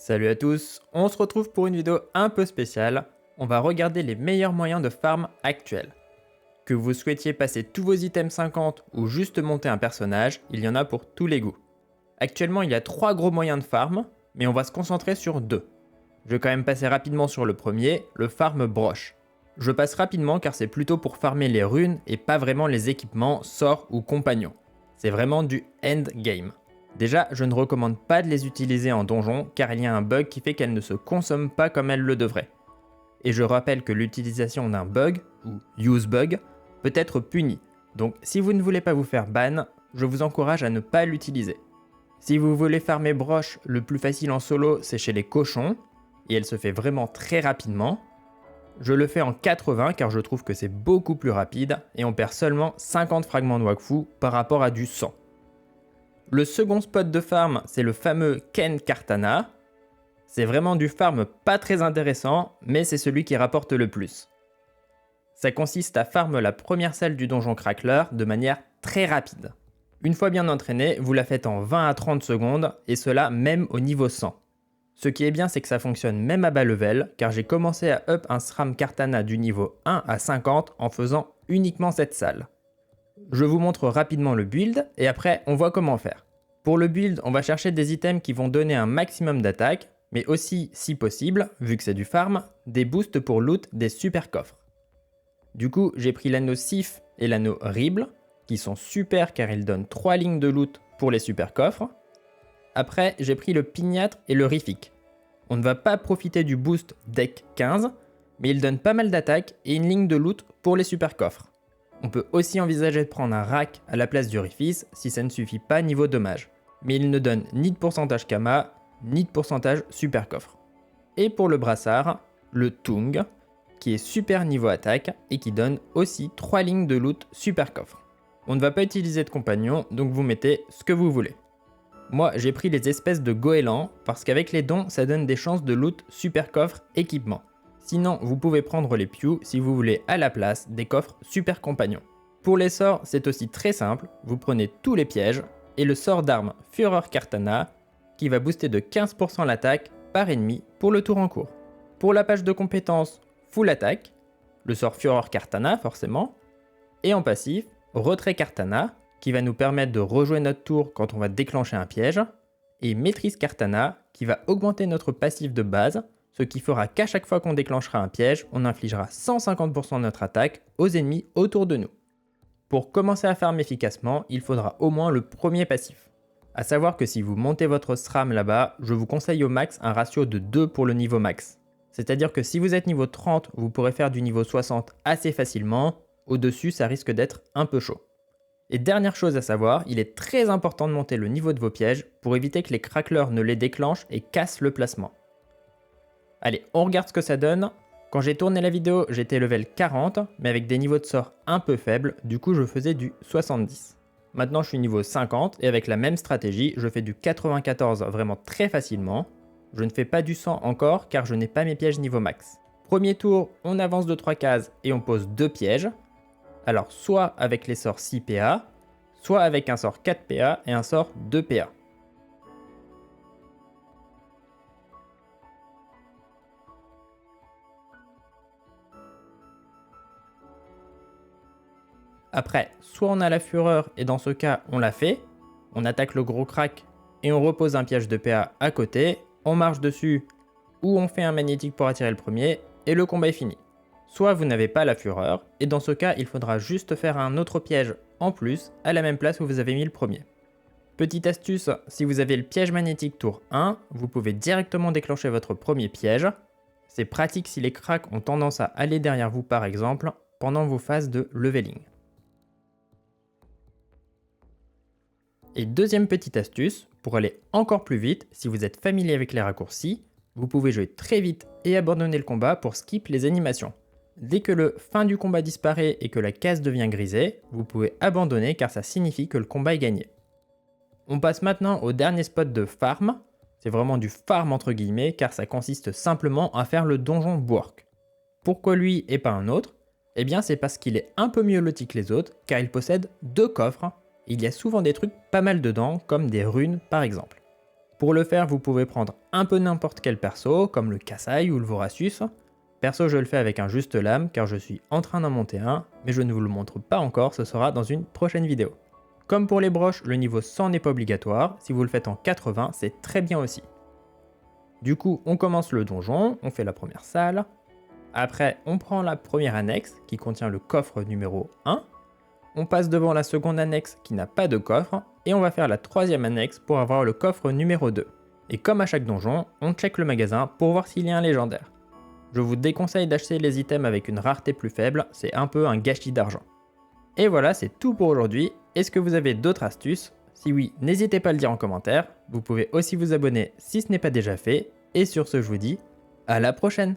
Salut à tous, on se retrouve pour une vidéo un peu spéciale. On va regarder les meilleurs moyens de farm actuels. Que vous souhaitiez passer tous vos items 50 ou juste monter un personnage, il y en a pour tous les goûts. Actuellement, il y a 3 gros moyens de farm, mais on va se concentrer sur 2. Je vais quand même passer rapidement sur le premier, le farm broche. Je passe rapidement car c'est plutôt pour farmer les runes et pas vraiment les équipements, sorts ou compagnons. C'est vraiment du endgame. Déjà, je ne recommande pas de les utiliser en donjon car il y a un bug qui fait qu'elles ne se consomment pas comme elles le devraient. Et je rappelle que l'utilisation d'un bug, ou use bug, peut être punie. Donc si vous ne voulez pas vous faire ban, je vous encourage à ne pas l'utiliser. Si vous voulez farmer broche, le plus facile en solo c'est chez les cochons, et elle se fait vraiment très rapidement. Je le fais en 80 car je trouve que c'est beaucoup plus rapide et on perd seulement 50 fragments de Wakfu par rapport à du 100. Le second spot de farm, c'est le fameux Ken Kartana. C'est vraiment du farm pas très intéressant, mais c'est celui qui rapporte le plus. Ça consiste à farm la première salle du donjon Crackler de manière très rapide. Une fois bien entraîné, vous la faites en 20 à 30 secondes, et cela même au niveau 100. Ce qui est bien, c'est que ça fonctionne même à bas level, car j'ai commencé à up un SRAM Kartana du niveau 1 à 50 en faisant uniquement cette salle. Je vous montre rapidement le build, et après on voit comment faire. Pour le build, on va chercher des items qui vont donner un maximum d'attaque, mais aussi, si possible, vu que c'est du farm, des boosts pour loot des super coffres. Du coup, j'ai pris l'anneau Sif et l'anneau Ribble, qui sont super car ils donnent 3 lignes de loot pour les super coffres. Après, j'ai pris le Pignâtre et le Riffic. On ne va pas profiter du boost deck 15, mais ils donnent pas mal d'attaque et une ligne de loot pour les super coffres. On peut aussi envisager de prendre un rack à la place du Riffis si ça ne suffit pas niveau dommage. Mais il ne donne ni de pourcentage Kama, ni de pourcentage super coffre. Et pour le brassard, le Tung, qui est super niveau attaque et qui donne aussi 3 lignes de loot super coffre. On ne va pas utiliser de compagnon, donc vous mettez ce que vous voulez. Moi j'ai pris les espèces de goélands parce qu'avec les dons ça donne des chances de loot super coffre équipement. Sinon vous pouvez prendre les Pew si vous voulez à la place des coffres super compagnons. Pour les sorts c'est aussi très simple, vous prenez tous les pièges et le sort d'arme Fureur Kartana qui va booster de 15% l'attaque par ennemi pour le tour en cours. Pour la page de compétences full attaque, le sort Fureur Kartana forcément, et en passif Retrait Kartana qui va nous permettre de rejouer notre tour quand on va déclencher un piège, et Maîtrise Kartana qui va augmenter notre passif de base, ce qui fera qu'à chaque fois qu'on déclenchera un piège, on infligera 150% de notre attaque aux ennemis autour de nous. Pour commencer à farm efficacement, il faudra au moins le premier passif. A savoir que si vous montez votre SRAM là-bas, je vous conseille au max un ratio de 2 pour le niveau max. C'est-à-dire que si vous êtes niveau 30, vous pourrez faire du niveau 60 assez facilement, au-dessus ça risque d'être un peu chaud. Et dernière chose à savoir, il est très important de monter le niveau de vos pièges pour éviter que les cracklers ne les déclenchent et cassent le placement. Allez, on regarde ce que ça donne. Quand j'ai tourné la vidéo, j'étais level 40, mais avec des niveaux de sort un peu faibles, du coup je faisais du 70. Maintenant je suis niveau 50 et avec la même stratégie, je fais du 94 vraiment très facilement. Je ne fais pas du 100 encore car je n'ai pas mes pièges niveau max. Premier tour, on avance de 3 cases et on pose 2 pièges. Alors soit avec les sorts 6 PA, soit avec un sort 4 PA et un sort 2 PA. Après, soit on a la fureur et dans ce cas on la fait, on attaque le gros crack et on repose un piège de PA à côté, on marche dessus ou on fait un magnétique pour attirer le premier et le combat est fini. Soit vous n'avez pas la fureur, et dans ce cas il faudra juste faire un autre piège en plus à la même place où vous avez mis le premier. Petite astuce, si vous avez le piège magnétique tour 1, vous pouvez directement déclencher votre premier piège. C'est pratique si les cracks ont tendance à aller derrière vous par exemple, pendant vos phases de leveling. Et deuxième petite astuce, pour aller encore plus vite, si vous êtes familier avec les raccourcis, vous pouvez jouer très vite et abandonner le combat pour skip les animations. Dès que le fin du combat disparaît et que la case devient grisée, vous pouvez abandonner car ça signifie que le combat est gagné. On passe maintenant au dernier spot de farm. C'est vraiment du farm entre guillemets car ça consiste simplement à faire le donjon Bwork. Pourquoi lui et pas un autre? Eh bien c'est parce qu'il est un peu mieux loti que les autres car il possède 2 coffres. Et il y a souvent des trucs pas mal dedans comme des runes par exemple. Pour le faire, vous pouvez prendre un peu n'importe quel perso, comme le Kassai ou le Voracius. Perso, je le fais avec un juste lame, car je suis en train d'en monter un, mais je ne vous le montre pas encore, ce sera dans une prochaine vidéo. Comme pour les broches, le niveau 100 n'est pas obligatoire, si vous le faites en 80, c'est très bien aussi. Du coup, on commence le donjon, on fait la première salle. Après, on prend la première annexe, qui contient le coffre numéro 1. On passe devant la seconde annexe qui n'a pas de coffre, et on va faire la troisième annexe pour avoir le coffre numéro 2. Et comme à chaque donjon, on check le magasin pour voir s'il y a un légendaire. Je vous déconseille d'acheter les items avec une rareté plus faible, c'est un peu un gâchis d'argent. Et voilà, c'est tout pour aujourd'hui. Est-ce que vous avez d'autres astuces? Si oui, n'hésitez pas à le dire en commentaire. Vous pouvez aussi vous abonner si ce n'est pas déjà fait. Et sur ce, je vous dis à la prochaine!